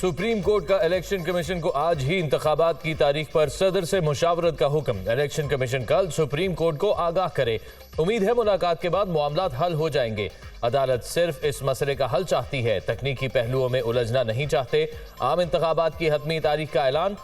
Supreme court का election commission को आज ही इंतखाबात की तारीख पर सदर से मुशावरत का हुक्म। इलेक्शन कमीशन कल सुप्रीम कोर्ट को आगाह करे। उम्मीद है मुलाकात के बाद मामलात हल हो जाएंगे। अदालत सिर्फ इस मसले का हल चाहती है, तकनीकी पहलुओं में उलझना नहीं चाहते। आम इंतखाबात की हतमी तारीख का ऐलान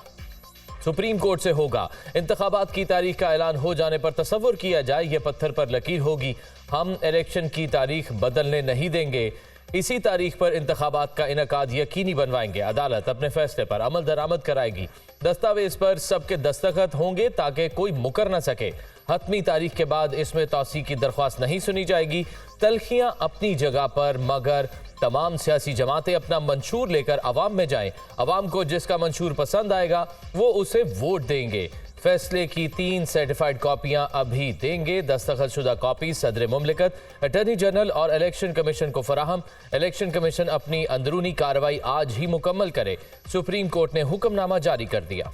सुप्रीम कोर्ट से होगा। इंतखाबात की तारीख का ऐलान हो जाने पर तसव्वुर किया जाए ये पत्थर पर लकीर होगी। हम इलेक्शन की तारीख बदलने नहीं देंगे। इसी तारीख पर इंतखाबात का इनकाद यकीनी बनवाएंगे। अदालत अपने फैसले पर अमल दरामद कराएगी। दस्तावेज पर सबके दस्तखत होंगे ताकि कोई मुकर न सके। हतमी तारीख के बाद इसमें तौसीक की दरख्वास्त नहीं सुनी जाएगी। तलखियां अपनी जगह पर, मगर तमाम सियासी जमातें अपना मंशूर लेकर अवाम में जाएं। अवाम को जिसका मंशूर पसंद आएगा वो उसे वोट देंगे। फैसले की 3 सर्टिफाइड कॉपियां अभी देंगे। दस्तखतशुदा कॉपी सदर मुमलिकत, अटॉर्नी जनरल और इलेक्शन कमीशन को फराहम। इलेक्शन कमीशन अपनी अंदरूनी कार्रवाई आज ही मुकम्मल करे। सुप्रीम कोर्ट ने हुक्मनामा जारी कर दिया।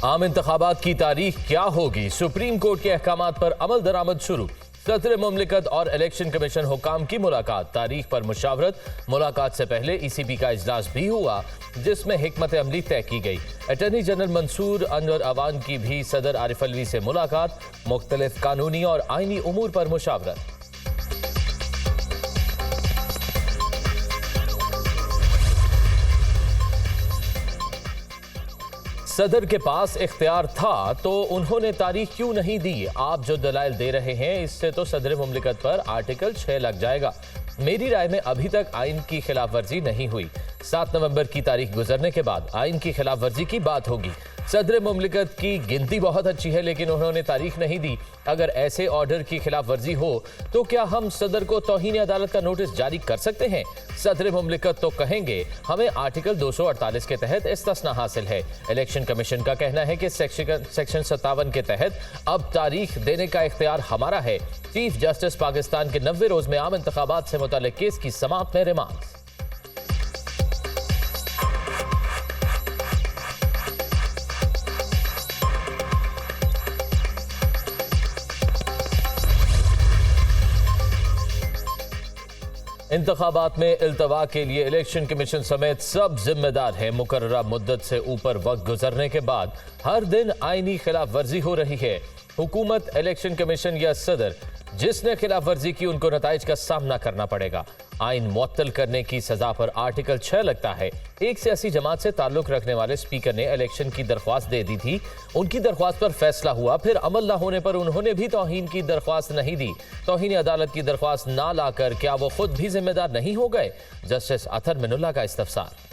आम इंतखाबात की तारीख क्या होगी? सुप्रीम कोर्ट के अहकामात पर अमल दरामद शुरू। सदर मुमलिकत और इलेक्शन कमीशन हुकाम की मुलाकात, तारीख पर मुशावरत। मुलाकात से पहले ECB का इजलास भी हुआ जिसमें हिकमत अमली तय की गई। अटॉर्नी जनरल मंसूर अनवर अवान की भी सदर आरिफ अलवी से मुलाकात। मुख्तलिफ कानूनी और आईनी उमूर पर मुशावरत। सदर के पास इख्तियार था तो उन्होंने तारीख क्यों नहीं दी? आप जो दलाइल दे रहे हैं इससे तो सदर मुमलिकत पर आर्टिकल 6 लग जाएगा। मेरी राय में अभी तक आइन की खिलाफ वर्जी नहीं हुई। 7 नवंबर की तारीख गुजरने के बाद आइन की खिलाफ वर्जी की बात होगी। सदर मुमलिकत की गिनती बहुत अच्छी है लेकिन उन्होंने तारीख नहीं दी। अगर ऐसे ऑर्डर की खिलाफ वर्जी हो तो क्या हम सदर को तौहीन अदालत का नोटिस जारी कर सकते हैं? सदर मुमलिकत तो कहेंगे हमें आर्टिकल 248 के तहत इस्तिस्ना हासिल है। इलेक्शन कमीशन का कहना है कि सेक्शन 57 के तहत अब तारीख देने का इख्तियार हमारा है। चीफ जस्टिस पाकिस्तान के 90 रोज में आम इंतखाबात से मुताल्लिक केस की समाअत में रिमांड। इंतखाबात में इल्तवा के लिए इलेक्शन कमीशन समेत सब जिम्मेदार हैं। मुकर्ररा मुद्दत से ऊपर वक्त गुजरने के बाद हर दिन आईनी खिलाफ वर्जी हो रही है। हुकूमत, इलेक्शन कमीशन या सदर, जिसने खिलाफ वर्जी की उनको नताइज का सामना करना पड़ेगा। आइन मुअत्तल करने की सजा पर आर्टिकल 6 लगता है। एक सियासी जमात से ताल्लुक रखने वाले स्पीकर ने इलेक्शन की दरख्वास्त दे दी थी। उनकी दरख्वास्त पर फैसला हुआ, फिर अमल न होने पर उन्होंने भी तौहीन की दरख्वास्त नहीं दी। तौहीन अदालत की दरख्वास्त ना लाकर क्या वो खुद भी जिम्मेदार नहीं हो गए? जस्टिस अतर मिनुल्लाह का इस्तफसार।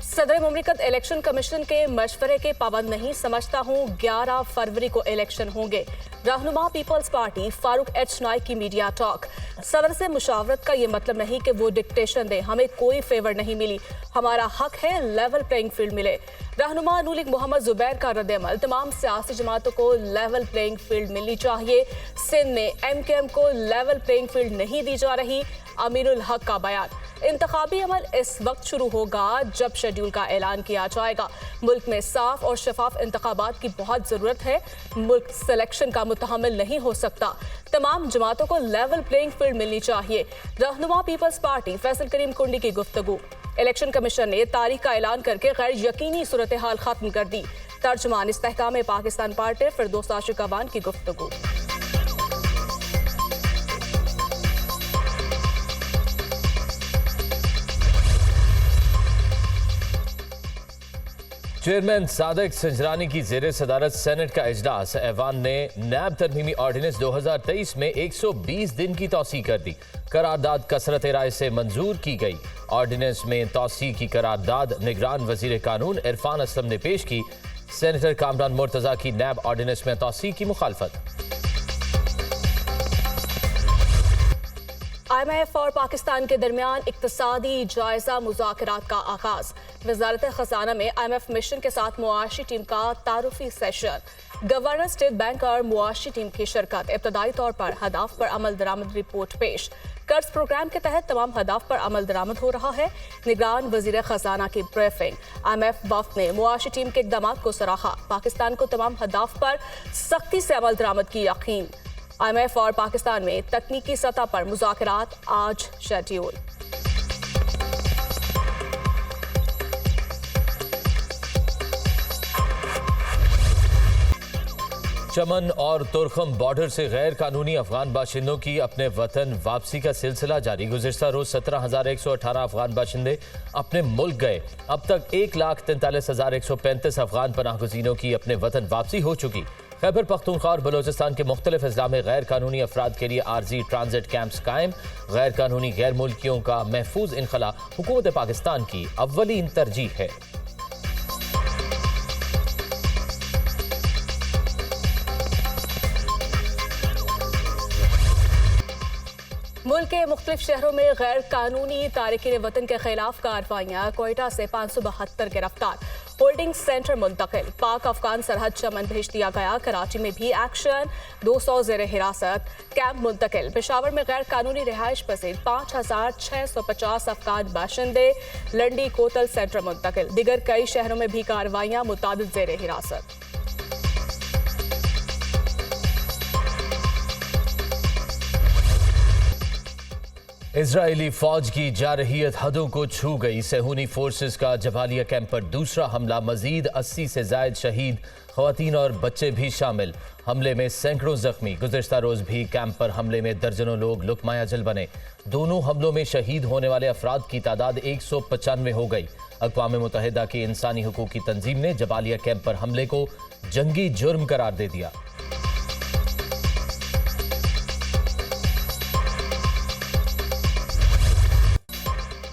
सदर मुमलिकत इलेक्शन कमीशन के मशवरे के पाबंद नहीं समझता हूँ। 11 फरवरी को इलेक्शन होंगे। रहनुमा peoples party Farooq H Naik की मीडिया टॉक। सदर से मुशावरत का ये मतलब नहीं कि वो डिक्टेशन दे। हमें कोई फेवर नहीं मिली। हमारा हक है लेवल प्लेइंग फील्ड मिले। रहनुमा नूर लीग मोहम्मद जुबैर का रद्द-ए-अमल, तमाम सियासी जमातों को लेवल प्लेइंग फील्ड मिलनी चाहिए। सिंध में MKM को लेवल प्लेइंग फील्ड नहीं दी जा रही। अमीरुल हक का बयान। इंतखाबी अमल इस वक्त शुरू होगा जब शेड्यूल का ऐलान किया जाएगा। मुल्क में साफ और शफाफ इंतखाबात की बहुत जरूरत है। मुल्क सिलेक्शन का मुतहम्मिल नहीं हो सकता। तमाम जमातों को लेवल प्लेइंग फील्ड मिलनी चाहिए। रहनुमा पीपल्स पार्टी फैसल करीम कुंडी की गुफ्तगू। इलेक्शन कमीशन ने तारीख का ऐलान करके गैर यकीनी सूरत हाल खत्म कर दी। तर्जुमान इस्तेहकाम पाकिस्तान पार्टी फिरदौस आशिक अवान की गुफ्तगू। चेयरमैन सादिक संजरानी की जेर सदारत सेनेट का इजलास। ऐवान ने नैब तरमीमी ऑर्डिनेंस 2023 में 120 दिन की तौसीह कर दी। करारदाद कसरत राय से मंजूर की गई। ऑर्डिनेंस में तौसीह की करारदाद निगरान वजीर कानून इरफान असलम ने पेश की। सेनेटर कामरान मुर्तजा की नैब ऑर्डिनेंस में तौसीह की मुखालफत। IMF और पाकिस्तान के दरमियान इक्तिसादी जायजा मुज़ाकरात का आगाज। वज़ारत खजाना में IMF मिशन के साथ मुआशी टीम का तारुफी सेशन। गवर्नर स्टेट बैंक और मुआशी टीम की शिरकत। इब्तदाई तौर पर हदाफ पर अमल दरामद रिपोर्ट पेश। कर्ज प्रोग्राम के तहत तमाम हदाफ पर अमल दरामद हो रहा है। निगरान वजीर खजाना की ब्रीफिंग। IMF वफ्द ने मुआशी टीम के इक़दाम को सराहा। पाकिस्तान को तमाम हदाफ पर सख्ती से अमल दरामद की यकीन। IMF और पाकिस्तान में तकनीकी सतह पर मुज़ाकरात आज शेड्यूल। चमन और तुरखम बॉर्डर से गैर कानूनी अफगान बाशिंदों की अपने वतन वापसी का सिलसिला जारी। गुज़िश्ता रोज 17,118 अफगान बाशिंदे अपने मुल्क गए। अब तक 1,43,135 अफगान पनाहगज़ीनों की अपने वतन वापसी हो चुकी। खैबर पख्तूनख्वा और बलोचिस्तान के मुख्तलिफ अजला में गैर कानूनी अफराद के लिए आर्जी ट्रांजिट कैंप्स कायम। गैर कानूनी गैर मुल्कियों का महफूज इनखला हुकूमत पाकिस्तान की अव्वलीन तरजीह है। मुल्क के मुख्तलिफ शहरों में गैर कानूनी तारिकीन वतन के खिलाफ कार्रवाइयाँ। कोयटा से 572 गिरफ्तार। होल्डिंग सेंटर मुंतकिल। पाक अफगान सरहद चमन भेज दिया गया। कराची में भी एक्शन। 200 ज़ेर हिरासत। कैंप मुंतकिल। पेशावर में गैर कानूनी रिहाइश पसीद 5,650 अफगान बाशिंदे। लंडी कोतल सेंटर मुंतकिल। दिगर कई शहरों में भी कार्रवाइयाँ। मुतादिद ज़ेर हिरासत। इजरायली फौज की जारहियत हदों को छू गई। सेहूनी फोर्सेस का जबालिया कैंप पर दूसरा हमला। मजीद 80 से जायद शहीद, खवातीन और बच्चे भी शामिल। हमले में सैकड़ों जख्मी। गुज़िश्ता रोज भी कैंप पर हमले में दर्जनों लोग लुकमाया जल बने। दोनों हमलों में शहीद होने वाले अफराद की तादाद 195 हो गई। अक़वाम मुत्तहिदा की इंसानी हुकूक की तंजीम ने जबालिया कैंप पर हमले को जंगी जुर्म करार दे दिया।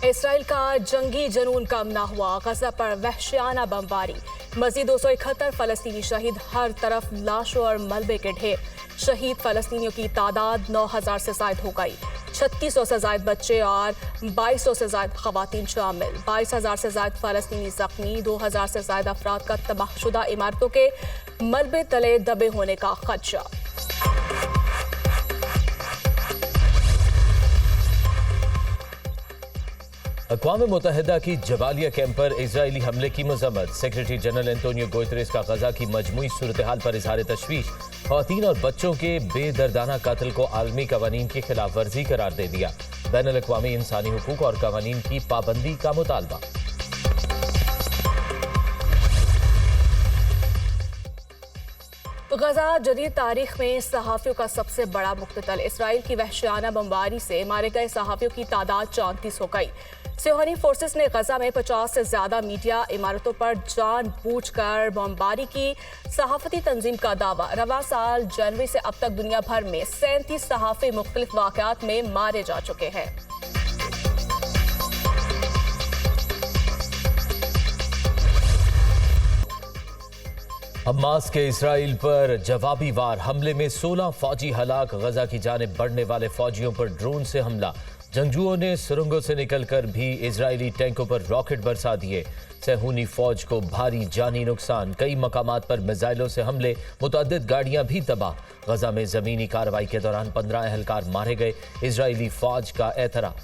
इसराइल का जंगी जनून कम ना हुआ। गजा पर वहशियाना बमबारी। मजीद 271 फलस्तीनी शहीद। हर तरफ लाशों और मलबे के ढेर। शहीद फलस्तीनियों की तादाद 9,000 से जायद हो गई। 3600 से जायद बच्चे और 2200 से जायद खवातीन शामिल। 22,000 से जायद फलस्तीनी जख्मी। 2,000 से जायद अफराद का तबाहशुदा इमारतों के मलबे तले दबे होने का खदशा। अक़वाम मुत्तहिदा की जबालिया कैंप पर इजरायली हमले की मजम्मत। सेक्रेटरी जनरल एंटोनियो गुतेरेस का गजा की मजमूई सूरत हाल पर इजहार तशवीश। ख़वातीन और बच्चों के बेदर्दाना कत्ल को आलमी कवानीन की खिलाफ वर्जी करार दे दिया। बैनुल अक़वामी इंसानी हुकूक और कवानीन की पाबंदी का मुतालबा। गजा जदीद तारीख में सहाफ़ियों का सबसे बड़ा मुक़्तल। इसराइल की वहशियाना बमबारी से मारे गए सहाफ़ियों की तादाद 34 हो गई। सेहूनी फोर्सेस ने गजा में 50 से ज़्यादा मीडिया इमारतों पर जानबूझकर बमबारी की। सहाफ़ती तंजीम का दावा। रवां साल जनवरी से अब तक दुनिया भर में 37 सहाफ़ी मुख्तलिफ वाक़यात में मारे जा चुके हैं। हमास के इसराइल पर जवाबी वार हमले में 16 फौजी हलाक। गजा की जानिब बढ़ने वाले फौजियों पर ड्रोन से हमला। जंगजुओं ने सुरंगों से निकलकर भी इजरायली टैंकों पर रॉकेट बरसा दिए। सेहूनी फौज को भारी जानी नुकसान। कई मकामात पर मिसाइलों से हमले। मुतअद्दिद गाड़ियां भी तबाह। गजा में जमीनी कार्रवाई के दौरान 15 अहलकार मारे गए। इजरायली फौज का एतराफ।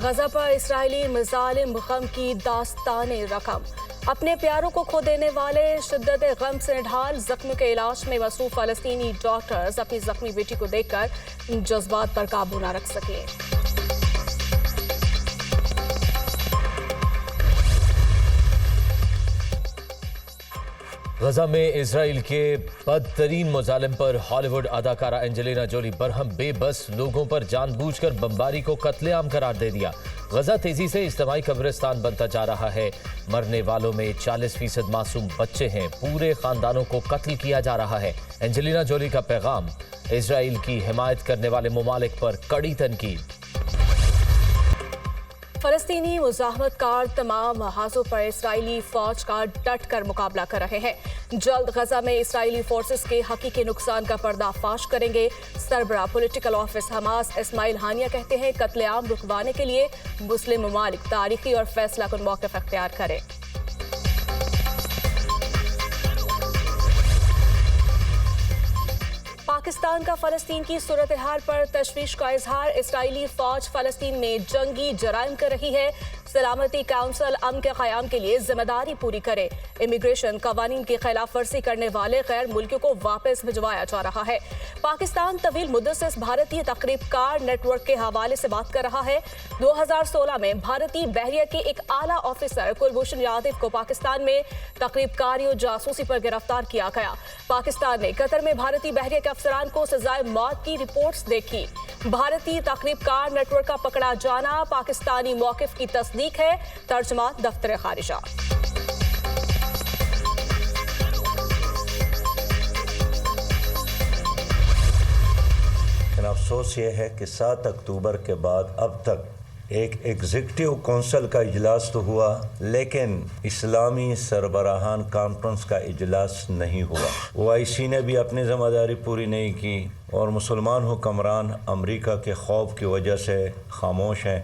गजा पर इसराइली मिज़ालिम गम की दास्ताने रकम। अपने प्यारों को खो देने वाले शिद्दत गम से निढाल जख्म के इलाज में मसरूफ फलस्तीनी डॉक्टर्स अपनी जख्मी बेटी को देखकर जज्बात पर काबू न रख सके। गजा में इसराइल के बदतरीन मुजालिम पर हॉलीवुड अदाकारा एंजेलिना जोली बरहम बेबस लोगों पर जानबूझकर बमबारी को कत्लेआम करार दे दिया। गजा तेजी से इज्तिमाई कब्रिस्तान बनता जा रहा है। मरने वालों में 40% मासूम बच्चे हैं। पूरे खानदानों को कत्ल किया जा रहा है। एंजेलिना जोली का पैगाम। इसराइल की हिमायत करने वाले ममालिक पर कड़ी तनकीद। फलस्तीनी मुजाहमतकार तमाम महाजों पर इसराइली फौज का डट कर मुकाबला कर रहे हैं। जल्द गजा में इसराइली फोर्सेस के हकीकी नुकसान का पर्दाफाश करेंगे। सरबराह पॉलिटिकल ऑफिस हमास इस्माइल हानिया कहते हैं कत्लेआम रुकवाने के लिए मुस्लिम ममालिक तारीखी और फैसला कुन मौक़िफ़ इख्तियार करें। पाकिस्तान का फलस्तीन की सूरत हाल पर तशवीश का इजहार। इसराइली फौज फलस्तीन में जंगी जराइम कर रही है। सलामती काउंसिल अमन के क़याम के लिए जिम्मेदारी पूरी करे। इमिग्रेशन कवानीन की खिलाफ वर्जी करने वाले गैर मुल्कियों को वापस भिजवाया जा रहा है। पाकिस्तान तवील मुद्दत से इस भारतीय तकरीबकार नेटवर्क के हवाले से बात कर रहा है। 2016 में भारतीय बहरिया के एक आला ऑफिसर कुलभूषण यादव को पाकिस्तान में तकरीबकारी और जासूसी पर गिरफ्तार किया गया। पाकिस्तान ने कतर में भारतीय बहरिया के अफसरान को सजाए मौत की रिपोर्ट्स देखी। भारतीय तकरीबकार नेटवर्क का पकड़ा जाना पाकिस्तानी मौक़िफ़ की तस्दीक है। तर्जुमा दफ्तर खारिजा। अफसोस ये है कि 7 अक्टूबर के बाद अब तक एक एग्जीक्यूटिव काउंसिल का इजलास तो हुआ, लेकिन इस्लामी सरबराहान कॉन्फ्रेंस का इजलास नहीं हुआ। OIC ने भी अपनी जिम्मेदारी पूरी नहीं की और मुसलमान हुक्मरान अमेरिका के खौफ की वजह से खामोश हैं।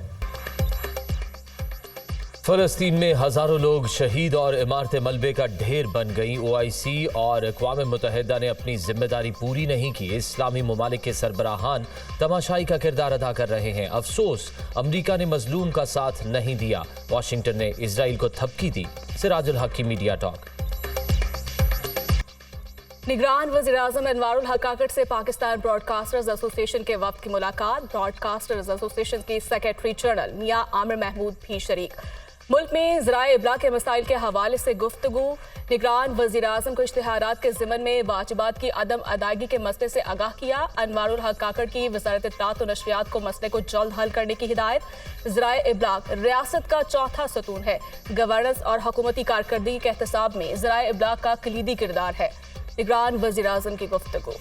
फलस्तीन में हजारों लोग शहीद और इमारतें मलबे का ढेर बन गईं। OIC और अक़वाम मुत्तहिदा ने अपनी जिम्मेदारी पूरी नहीं की। इस्लामी ममालिक के सरबराहान तमाशाई का किरदार अदा कर रहे हैं। अफसोस अमरीका ने मजलूम का साथ नहीं दिया। वाशिंगटन ने इसराइल को थपकी दी। सिराजुल हक की मीडिया टॉक। निगरान वज़ीर-ए-आज़म अनवारुल हक काकड़ से पाकिस्तान ब्रॉडकास्टर्स एसोसिएशन के वफ़द की मुलाकात। ब्रॉडकास्टर्स एसोसिएशन की सेक्रेटरी जनरल मियां आमिर महमूद भी शरीक। मुल्क में ज़राए इब्लाग़ के मसाइल के हवाले से गुफ्तगू। निगरान वज़ीर-ए-आज़म को इश्तिहारात के ज़िम्मन में वाजिबात की अदम अदायगी के मसले से आगाह किया। अनवारुल हक काकड़ की वज़ारत इत्तलात और नशरियात को मसले को जल्द हल करने की हिदायत। ज़राए इब्लाग़ रियासत का चौथा सतून है। गवर्नेंस और हुकूमती कारकर्दगी के एहतसाब में ज़राए इब्लाग़ का कलीदी किरदार है। निगरान वज़ीर-ए-आज़म की गुफ्तगू।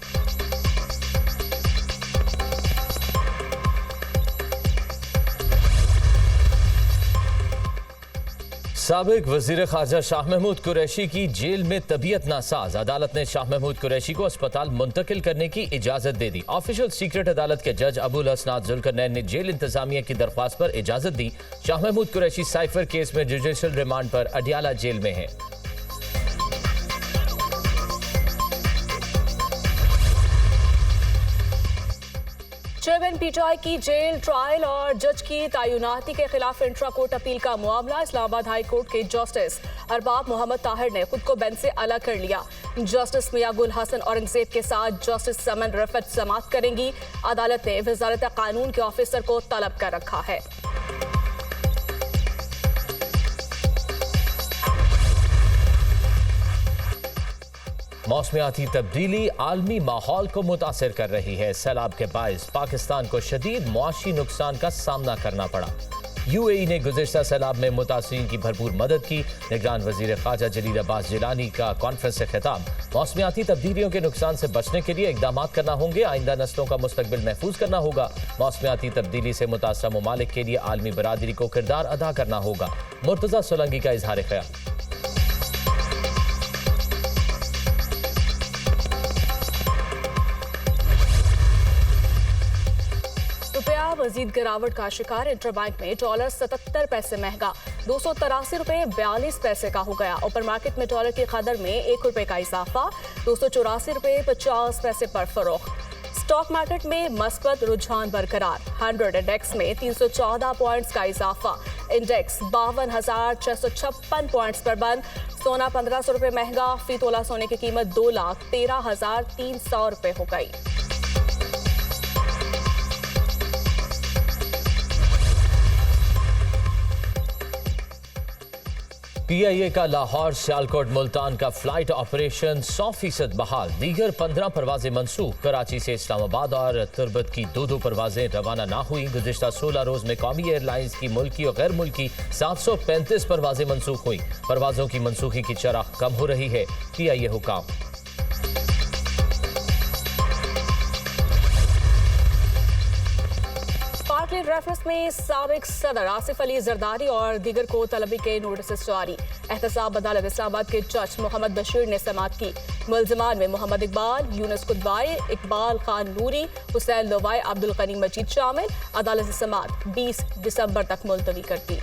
साबिक वजीर खारजा शाह महमूद कुरैशी की जेल में तबीयत नासाज। अदालत ने शाह महमूद कुरैशी को अस्पताल मुंतकिल करने की इजाजत दे दी। ऑफिशियल सीक्रेट अदालत के जज अबुल हसनात जुल्करनैन ने जेल इंतजामिया की दरख्वास्त पर इजाजत दी। शाह महमूद कुरैशी साइफर केस में जुडिशल रिमांड पर अडियाला जेल में है। चेयरमैन PTI की जेल ट्रायल और जज की तैनाती के खिलाफ इंट्रा कोर्ट अपील का मामला। इस्लामाबाद हाई कोर्ट के जस्टिस अरबाब मोहम्मद ताहिर ने खुद को बेंच से अलग कर लिया। जस्टिस मियां गुल हसन औरंगजेब के साथ जस्टिस समन रफत समाअत करेंगी। अदालत ने वजारत कानून के ऑफिसर को तलब कर रखा है। मौसमियाती तब्दीली आलमी माहौल को मुतासिर कर रही है। सैलाब के बायस पाकिस्तान को शदीद मुआशी नुकसान का सामना करना पड़ा। UAE ने गुज़िश्ता सैलाब में मुतासिरीन की भरपूर मदद की। निगरान वज़ीर ख़ारजा जलील अब्बास जिलानी का कॉन्फ्रेंस से खिताब। मौसमियाती तब्दीलियों के नुकसान से बचने के लिए इक़दाम करना होंगे। आइंदा नस्लों का मुस्तक़बिल महफूज करना होगा। मौसमियाती तब्दीली से मुतासरा ममालिक के लिए आलमी बरादरी को किरदार अदा करना होगा। मुर्तज़ा सोलंकी का इजहार ख्याल। मजीद गिरावट का शिकार। इंटरबैंक में डॉलर 77 पैसे महंगा 283 रुपए 42 पैसे का हो गया। ओपन मार्केट में डॉलर की कदर में 1 रुपए का इजाफा 284 रुपए 50 पैसे पर फरोख्त। स्टॉक मार्केट में मस्बत रुझान बरकरार। 100 इंडेक्स में 314 पॉइंट्स का इजाफा। इंडेक्स 52,656 पॉइंट्स पर बंद। सोना 1500 रुपए महंगा। फी तोला सोने की कीमत 2,13,300 रुपए हो गई। PIA का लाहौर सियालकोट मुल्तान का फ्लाइट ऑपरेशन 100% बहाल। दीगर 15 परवाजें मनसूख। कराची से इस्लामाबाद और तुर्बत की 2 परवाजें रवाना ना हुई। गुज़िश्ता 16 रोज में कौमी एयरलाइंस की मुल्की और गैर मुल्की 735 परवाजें मनसूख हुई। परवाजों की मनसूखी की शरह कम हो रही है। PIA हुकाम। बार्कले रेफरेंस में साबिक सदर आसिफ अली जरदारी और दीगर को तलबी के नोटिस जारी। एहतसाब अदालत इस्लामाबाद के जज मोहम्मद बशीर ने समाअत की। मुलजमान में मोहम्मद इकबाल, यूनुस कुदवाई, इकबाल खान नूरी, हुसैन लोवाई, अब्दुल गनी मजीद शामिल। अदालत समाअत 20 दिसंबर तक मुलतवी कर दी।